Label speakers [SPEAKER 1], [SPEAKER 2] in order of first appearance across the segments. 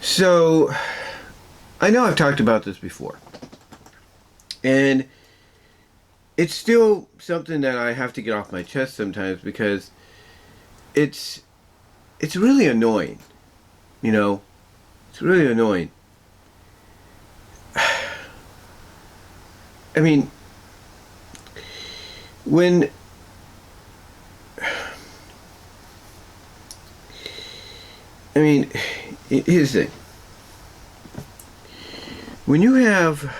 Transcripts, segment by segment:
[SPEAKER 1] So, I know I've talked about this before, and it's still something that I have to get off my chest sometimes because it's it's really annoying, you know. It's really annoying. I mean, when I mean, here's the thing. When you have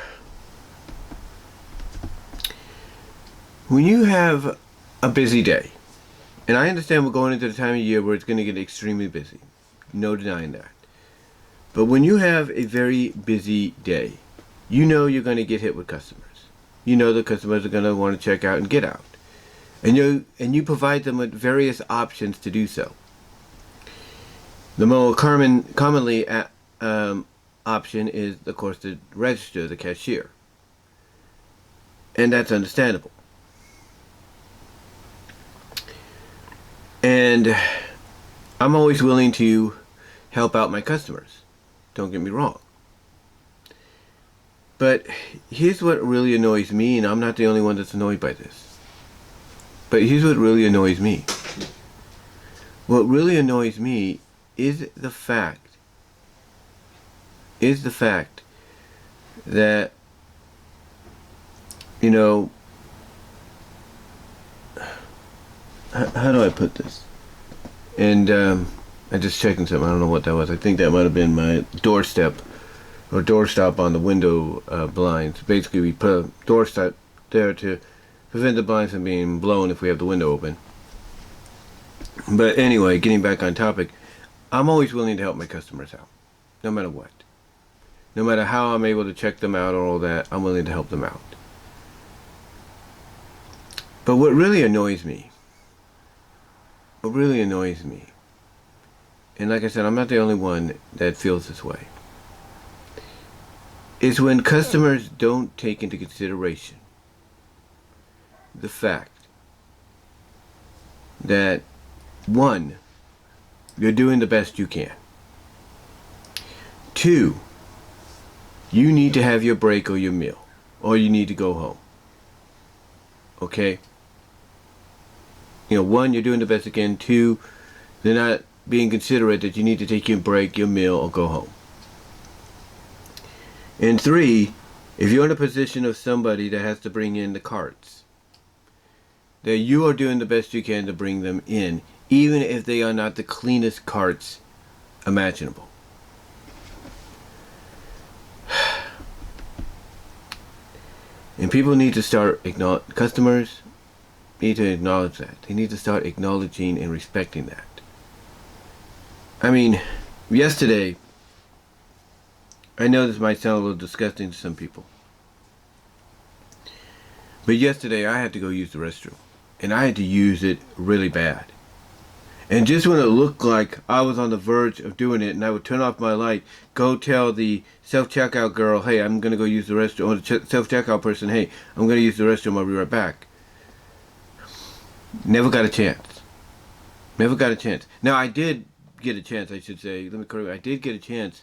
[SPEAKER 1] a busy day, and I understand we're going into the time of year where it's going to get extremely busy, no denying that. But when you have a very busy day, you know you're going to get hit with customers. You know the customers are going to want to check out and get out, and you provide them with various options to do so. The more commonly option is, of course, the register, the cashier, and that's understandable. And I'm always willing to help out my customers. Don't get me wrong. But here's what really annoys me, and I'm not the only one that's annoyed by this. But here's what really annoys me. What really annoys me is the fact that, you know, how do I put this? And I just checking something. I don't know what that was. I think that might have been my doorstep or doorstop on the window blinds. Basically, we put a doorstop there to prevent the blinds from being blown if we have the window open. But anyway, getting back on topic, I'm always willing to help my customers out, no matter what. No matter how I'm able to check them out or all that, I'm willing to help them out. But what really annoys me, and like I said, I'm not the only one that feels this way, is when customers don't take into consideration the fact that, one, you're doing the best you can. Two, you need to have your break or your meal, or you need to go home. Okay? You know, one, you're doing the best you can. Two, they're not being considerate that you need to take your break, your meal, or go home. And three, if you're in a position of somebody that has to bring in the carts, that you are doing the best you can to bring them in, even if they are not the cleanest carts imaginable. And people need to start customers need to acknowledge that. They need to start acknowledging and respecting that. I mean, yesterday, I know this might sound a little disgusting to some people, but yesterday I had to go use the restroom, and I had to use it really bad. And just when it looked like I was on the verge of doing it, and I would turn off my light, go tell the self-checkout girl, hey, I'm going to go use the restroom, or the self-checkout person, hey, I'm going to use the restroom, I'll be right back. Never got a chance. Never got a chance. Now, I did get a chance, I should say. Let me correct. I did get a chance.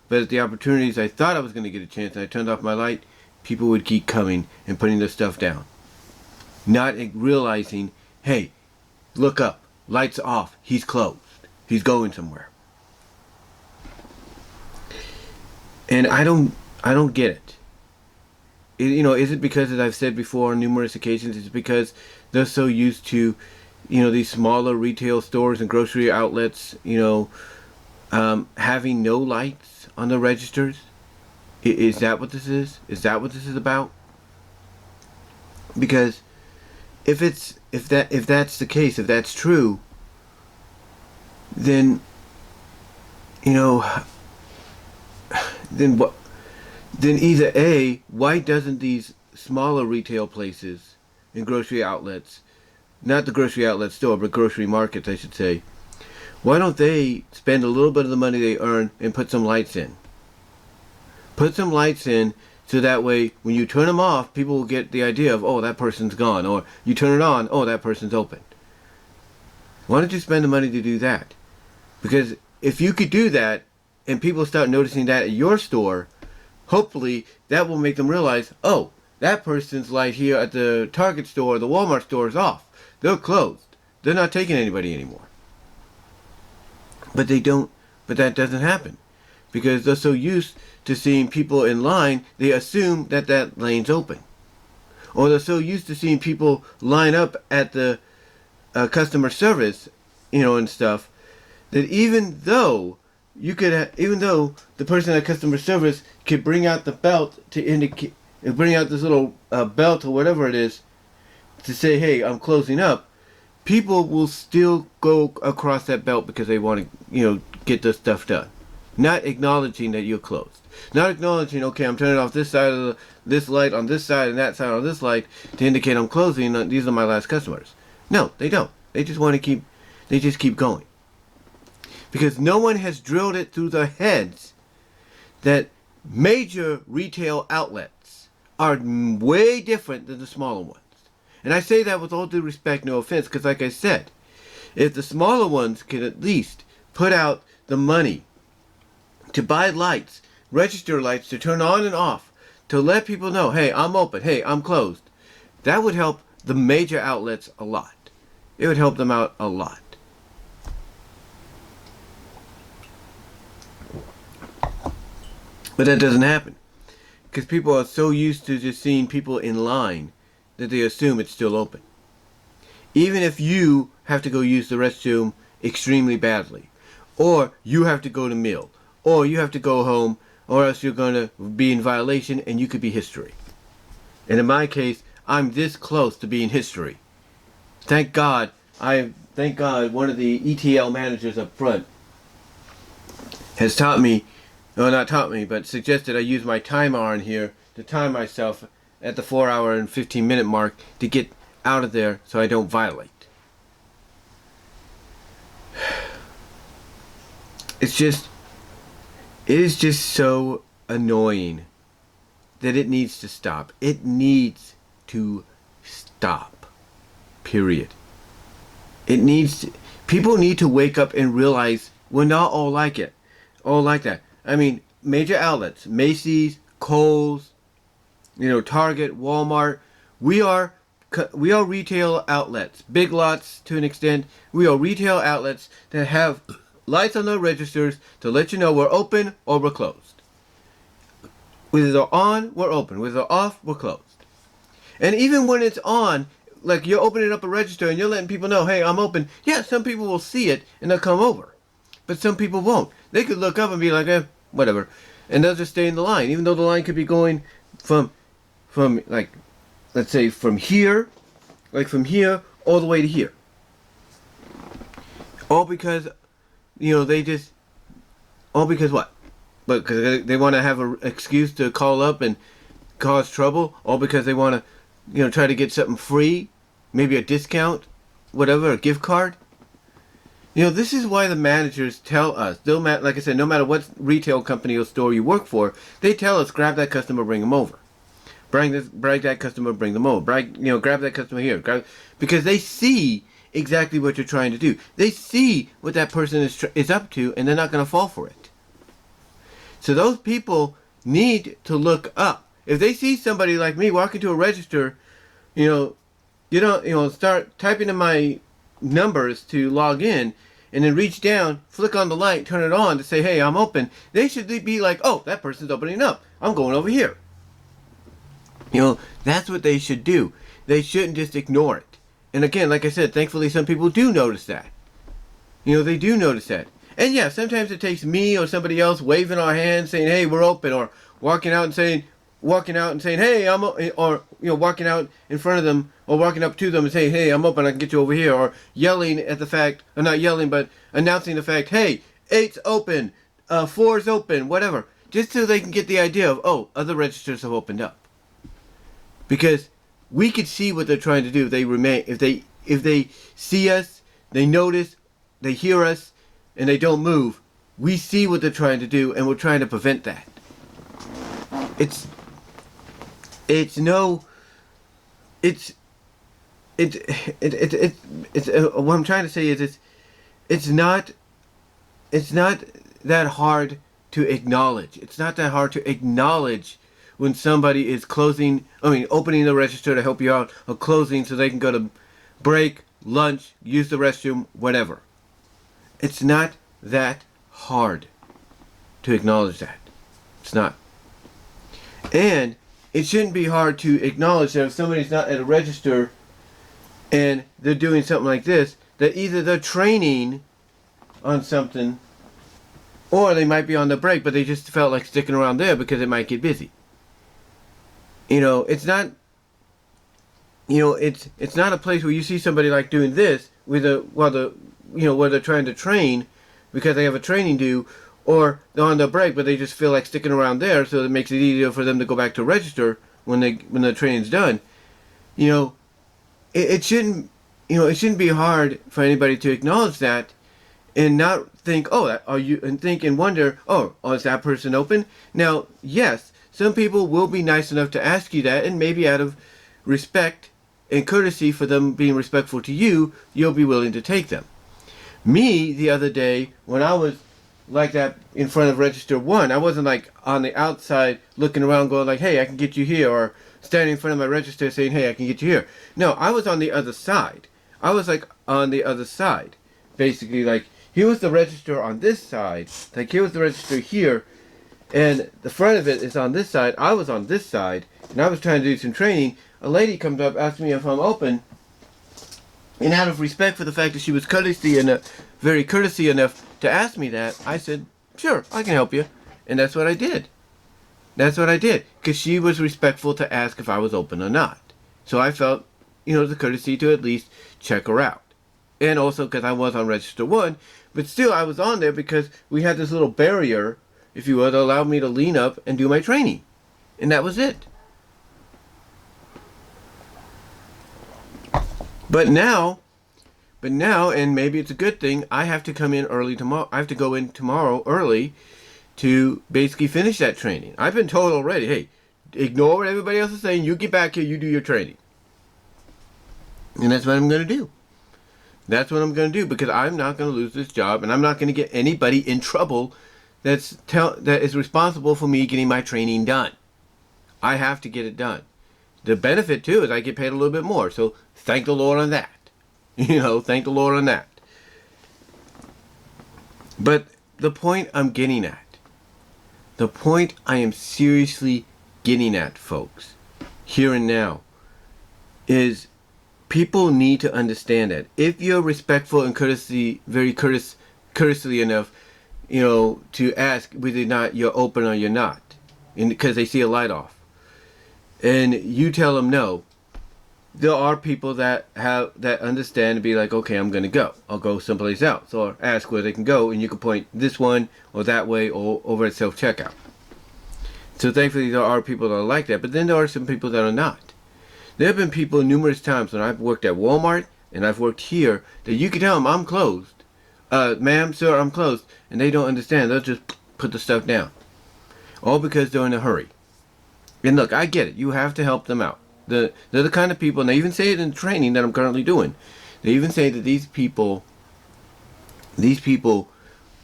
[SPEAKER 1] But at the opportunities I thought I was going to get a chance, and I turned off my light, people would keep coming and putting their stuff down. Not realizing, hey, look up. Lights off. He's closed. He's going somewhere. And I don't get it. You know, is it because, as I've said before on numerous occasions, is it because they're so used to, you know, these smaller retail stores and grocery outlets, you know, having no lights on the registers? Is that what this is? Is that what this is about? Because if that's the case, if that's true, then, you know, then what? Then either A, why doesn't these smaller retail places and grocery outlets, not the grocery outlet store, but grocery markets, I should say, why don't they spend a little bit of the money they earn and put some lights in? Put some lights in so that way when you turn them off, people will get the idea of, oh, that person's gone. Or you turn it on, oh, that person's open. Why don't you spend the money to do that? Because if you could do that, and people start noticing that at your store, hopefully that will make them realize, oh, that person's light here at the Target store or the Walmart store is off. They're closed. They're not taking anybody anymore. But that doesn't happen. Because they're so used to seeing people in line, they assume that that lane's open. Or they're so used to seeing people line up at the customer service, and stuff, that even though the person at customer service could bring out the belt to indicate, bring out this little belt or whatever it is to say, hey, I'm closing up, people will still go across that belt because they want to, get this stuff done. Not acknowledging that you're closed. Not acknowledging, okay, I'm turning off this side of this light on this side and that side on this light to indicate I'm closing. These are my last customers. No, they don't. They just keep going. Because no one has drilled it through their heads that major retail outlets are way different than the smaller ones. And I say that with all due respect, no offense, because like I said, if the smaller ones can at least put out the money to buy lights, register lights to turn on and off, to let people know, hey, I'm open, hey, I'm closed, that would help the major outlets a lot. It would help them out a lot. But that doesn't happen. Because people are so used to just seeing people in line that they assume it's still open. Even if you have to go use the restroom extremely badly, or you have to go to meal, or you have to go home, or else you're going to be in violation and you could be history. And in my case, I'm this close to being history. Thank God one of the ETL managers up front has taught me, well, not taught me, but suggested I use my timer on here to time myself at the 4-hour and 15-minute mark to get out of there so I don't violate. It is just so annoying that it needs to stop. It needs to stop. Period. People need to wake up and realize we're not all like it. All like that. I mean, major outlets, Macy's, Kohl's, Target, Walmart, we are retail outlets. Big Lots to an extent. We are retail outlets that have lights on their registers to let you know we're open or we're closed. Whether they're on, we're open. Whether they're off, we're closed. And even when it's on, like you're opening up a register and you're letting people know, hey, I'm open. Yeah, some people will see it and they'll come over. But some people won't. They could look up and be like, whatever. And they'll just stay in the line. Even though the line could be going from like, let's say from here all the way to here. All because, all because what? But because they want to have an excuse to call up and cause trouble? All because they want to, try to get something free? Maybe a discount? Whatever, a gift card? This is why the managers tell us, like I said, no matter what retail company or store you work for, they tell us, grab that customer, bring them over. Brag that customer, bring them over. Grab that customer here. Because they see exactly what you're trying to do. They see what that person is up to, and they're not going to fall for it. So those people need to look up. If they see somebody like me walk into a register, start typing in my numbers to log in, and then reach down, flick on the light, turn it on to say, hey, I'm open, they should be like, oh, that person's opening up. I'm going over here. That's what they should do. They shouldn't just ignore it. And again, like I said, thankfully some people do notice that. They do notice that. And yeah, sometimes it takes me or somebody else waving our hands saying, hey, we're open, or walking out and saying, hey, I'm open, or walking out in front of them, or walking up to them and saying, hey, I'm open, I can get you over here, or yelling at the fact, or not yelling, but announcing the fact, hey, 8's open, 4's open, whatever, just so they can get the idea of, oh, other registers have opened up. Because we could see what they're trying to do if they see us, they notice, they hear us, and they don't move. We see what they're trying to do, and we're trying to prevent that. What I'm trying to say is it's not that hard to acknowledge. It's not that hard to acknowledge when somebody is opening the register to help you out, or closing so they can go to break, lunch, use the restroom, whatever. It's not that hard to acknowledge that. It's not. And it shouldn't be hard to acknowledge that if somebody's not at a register and they're doing something like this, that either they're training on something or they might be on the break, but they just felt like sticking around there because it might get busy. It's not, it's not a place where you see somebody like doing this while they're trying to train because they have a training due, or they're on the break, but they just feel like sticking around there, so it makes it easier for them to go back to register when the training's done. It shouldn't be hard for anybody to acknowledge that and not think, and wonder, is that person open? Now, yes, some people will be nice enough to ask you that, and maybe out of respect and courtesy for them being respectful to you, you'll be willing to take them. Me, the other day, when I was like that in front of register 1, I wasn't like on the outside looking around going like, hey, I can get you here, or standing in front of my register saying, hey, I can get you here. No, I was on the other side. I was like on the other side. Basically, like, here was the register on this side, like here was the register here, and the front of it is on this side. I was on this side, and I was trying to do some training. A lady comes up, asks me if I'm open, and out of respect for the fact that she was very courteous enough to ask me that, I said, sure, I can help you. And that's what I did. Because she was respectful to ask if I was open or not. So I felt, the courtesy to at least check her out. And also because I was on register 1, but still I was on there because we had this little barrier, if you will, that allowed me to lean up and do my training. And that was it. But now, and maybe it's a good thing, I have to come in early tomorrow. I have to go in tomorrow early to basically finish that training. I've been told already, hey, ignore what everybody else is saying. You get back here, you do your training. And that's what I'm going to do. That's what I'm going to do, because I'm not going to lose this job, and I'm not going to get anybody in trouble that is responsible for me getting my training done. I have to get it done. The benefit, too, is I get paid a little bit more. So thank the Lord on that. Thank the Lord on that. But the point I'm getting at, the point I am seriously getting at, folks, here and now, is people need to understand that if you're respectful and very courteously enough, to ask whether or not you're open or you're not, because they see a light off, and you tell them no, there are people that understand and be like, okay, I'm going to go. I'll go someplace else, or ask where they can go, and you can point this one or that way or over at self-checkout. So thankfully there are people that are like that, but then there are some people that are not. There have been people numerous times when I've worked at Walmart and I've worked here that you can tell them I'm closed. Ma'am, sir, I'm closed. And they don't understand. They'll just put the stuff down. All because they're in a hurry. And look, I get it. You have to help them out. They're the kind of people, and they even say it in the training that I'm currently doing. They even say that these people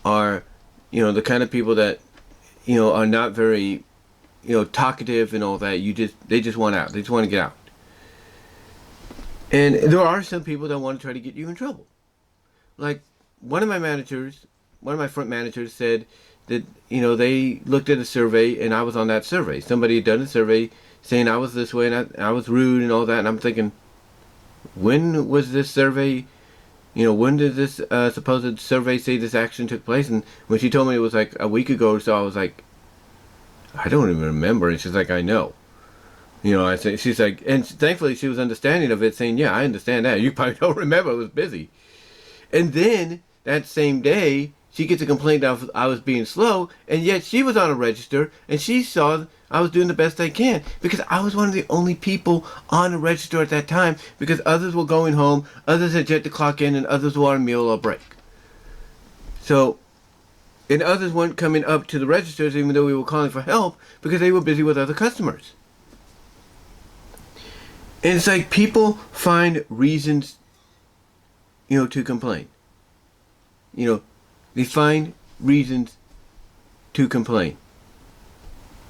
[SPEAKER 1] are, the kind of people that, are not very, talkative and all that. They just want out. They just want to get out. And there are some people that want to try to get you in trouble. Like one of my front managers said that, they looked at a survey and I was on that survey. Somebody had done a survey saying I was this way and I was rude and all that. And I'm thinking, when was this survey, when did this supposed survey say this action took place? And when she told me it was like a week ago or so, I was like, I don't even remember. And she's like, I know. I say, she's like, and thankfully she was understanding of it, saying, yeah, I understand that. You probably don't remember, I was busy. And then that same day, she gets a complaint that I was being slow, and yet she was on a register, and she saw I was doing the best I can, because I was one of the only people on a register at that time, because others were going home, others had yet to clock in, and others were on a meal or break. So, and others weren't coming up to the registers, even though we were calling for help, because they were busy with other customers. And it's like people find reasons, to complain. They find reasons to complain.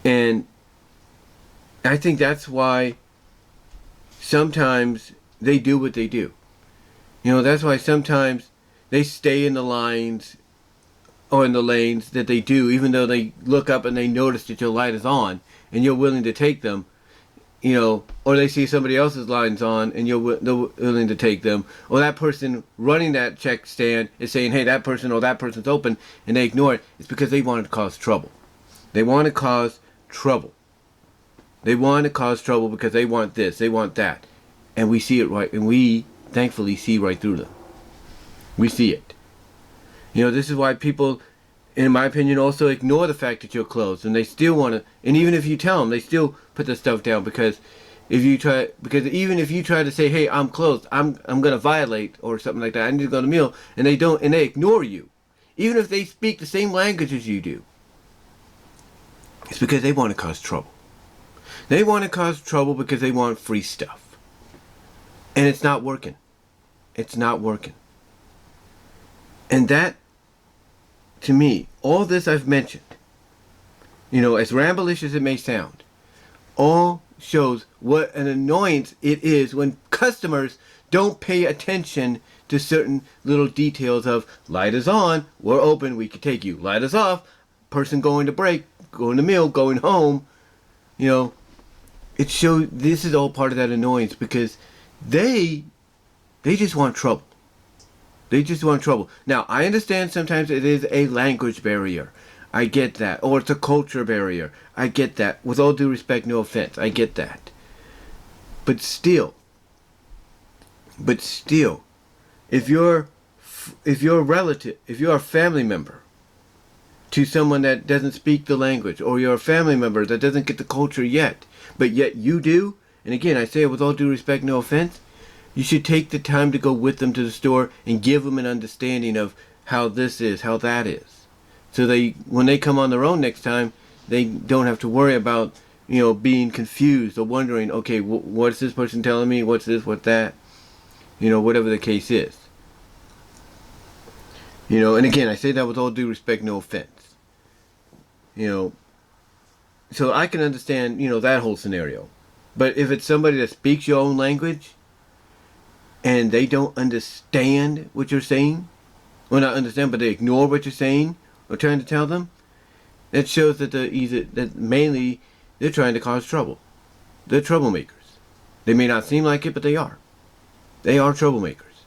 [SPEAKER 1] And I think that's why sometimes they do what they do. That's why sometimes they stay in the lines or in the lanes that they do, even though they look up and they notice that your light is on and you're willing to take them, or they see somebody else's lines on and they're willing to take them, or that person running that check stand is saying, hey, that person or that person's open, and they ignore it. It's because they want to cause trouble. They want to cause trouble. They want to cause trouble because they want this, they want that. And we see it right, and we thankfully see right through them. We see it. This is why people, in my opinion, also ignore the fact that you're closed, and they still want to, and even if you tell them, they still put the stuff down, because even if you try to say, hey, I'm closed, I'm going to violate or something like that, I need to go to the meal, and they don't, and they ignore you, even if they speak the same language as you do, it's because they want to cause trouble. They want to cause trouble because they want free stuff. And it's not working. It's not working. And that, to me, all this I've mentioned, as rambleish as it may sound, all shows what an annoyance it is when customers don't pay attention to certain little details of light is on, we're open, we can take you. Light is off, person going to break, going to meal, going home. It shows this is all part of that annoyance, because they just want trouble. They just want trouble. Now, I understand sometimes it is a language barrier. I get that. Or it's a culture barrier. I get that. With all due respect, no offense. I get that. But still, if you're a relative, if you're a family member to someone that doesn't speak the language, or you're a family member that doesn't get the culture yet, but yet you do, and again, I say it with all due respect, no offense, you should take the time to go with them to the store and give them an understanding of how this is, how that is. So when they come on their own next time, they don't have to worry about, being confused or wondering, okay, what's this person telling me? What's this, what's that? Whatever the case is. And again, I say that with all due respect, no offense. So I can understand, that whole scenario. But if it's somebody that speaks your own language, and they don't understand what you're saying, or not understand, but they ignore what you're saying or trying to tell them, that shows that mainly they're trying to cause trouble. They're troublemakers. They may not seem like it, but they are. They are troublemakers.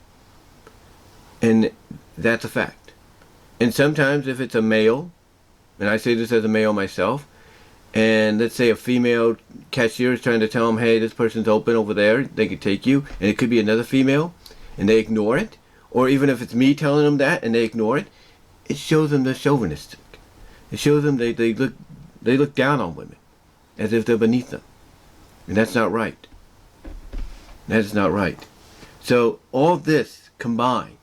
[SPEAKER 1] And that's a fact. And sometimes if it's a male, and I say this as a male myself, and let's say a female cashier is trying to tell them, hey, this person's open over there, they could take you, and it could be another female, and they ignore it, or even if it's me telling them that and they ignore it, it shows them they're chauvinistic. It shows them they look down on women, as if they're beneath them, and that's not right. That is not right. So all this combined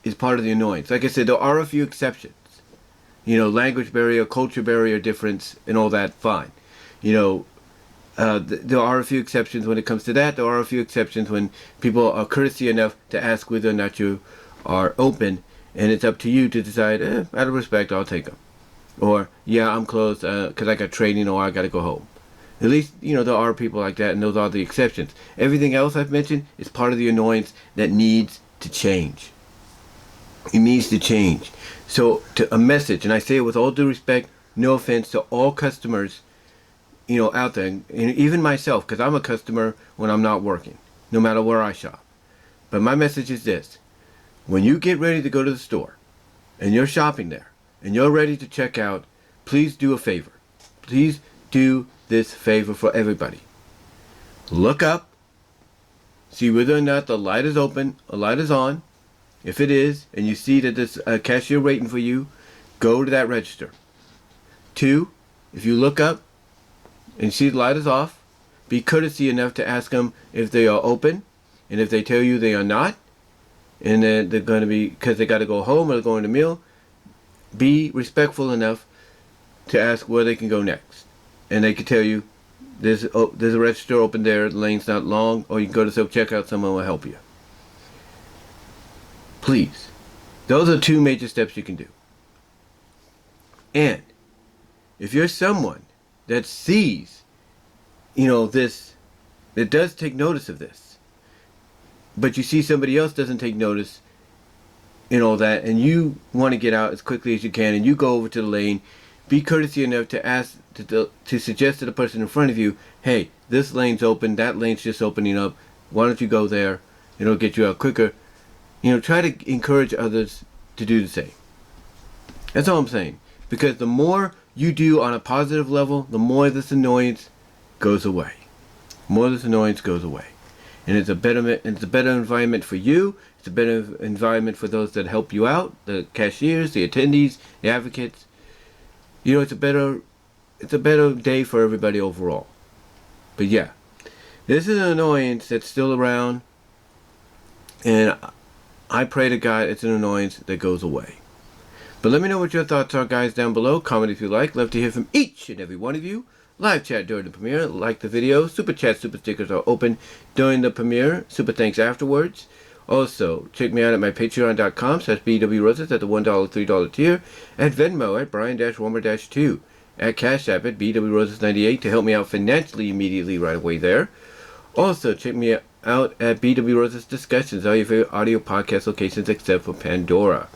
[SPEAKER 1] is part of the annoyance. Like I said, there are a few exceptions. Language barrier, culture barrier difference, and all that, fine. There are a few exceptions when it comes to that. There are a few exceptions when people are courtesy enough to ask whether or not you are open, and it's up to you to decide, out of respect, I'll take them. Or, yeah, I'm closed because I got training or I got to go home. At least, there are people like that, and those are the exceptions. Everything else I've mentioned is part of the annoyance that needs to change. It needs to change. So, to a message, and I say it with all due respect, no offense to all customers, out there, and even myself, because I'm a customer when I'm not working, no matter where I shop. But my message is this: when you get ready to go to the store, and you're shopping there, and you're ready to check out, please do a favor. Please do this favor for everybody. Look up, see whether or not the light is open, a light is on. If it is, and you see that there's a cashier waiting for you, go to that register. 2, if you look up and see the light is off, be courtesy enough to ask them if they are open, and if they tell you they are not, and then they're going to be, because they got to go home or they're going to meal, be respectful enough to ask where they can go next. And they can tell you, there's a register open there, the lane's not long, or you can go to self-checkout, someone will help you. Please. Those are 2 major steps you can do. And if you're someone that sees, this, that does take notice of this, but you see somebody else doesn't take notice and all that, and you want to get out as quickly as you can, and you go over to the lane, be courteous enough to ask, to suggest to the person in front of you, hey, this lane's open, that lane's just opening up, why don't you go there, it'll get you out quicker. Try to encourage others to do the same. That's all I'm saying. Because the more you do on a positive level, the more this annoyance goes away. More this annoyance goes away. And it's a better environment for you. It's a better environment for those that help you out, the cashiers, the attendees, the advocates. It's a better day for everybody overall. But yeah, this is an annoyance that's still around, and I pray to God it's an annoyance that goes away. But let me know what your thoughts are, guys, down below. Comment if you like. Love to hear from each and every one of you. Live chat during the premiere. Like the video. Super chat, super stickers are open during the premiere. Super thanks afterwards. Also, check me out at my patreon.com/BWRoses at the $1, $3 tier. At Venmo at Brian-Warmer-2. At Cash App at BWRoses98 to help me out financially immediately right away there. Also, check me out at BW Roses Discussions, all your favorite audio podcast locations except for Pandora.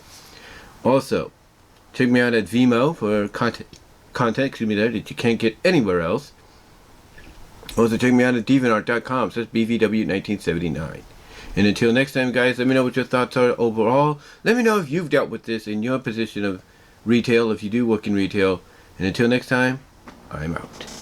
[SPEAKER 1] Also, check me out at VENMO for content there that you can't get anywhere else. Also, check me out at deviantart.com, so that's BVW1979. And until next time, guys, let me know what your thoughts are overall. Let me know if you've dealt with this in your position of retail, if you do work in retail. And until next time, I'm out.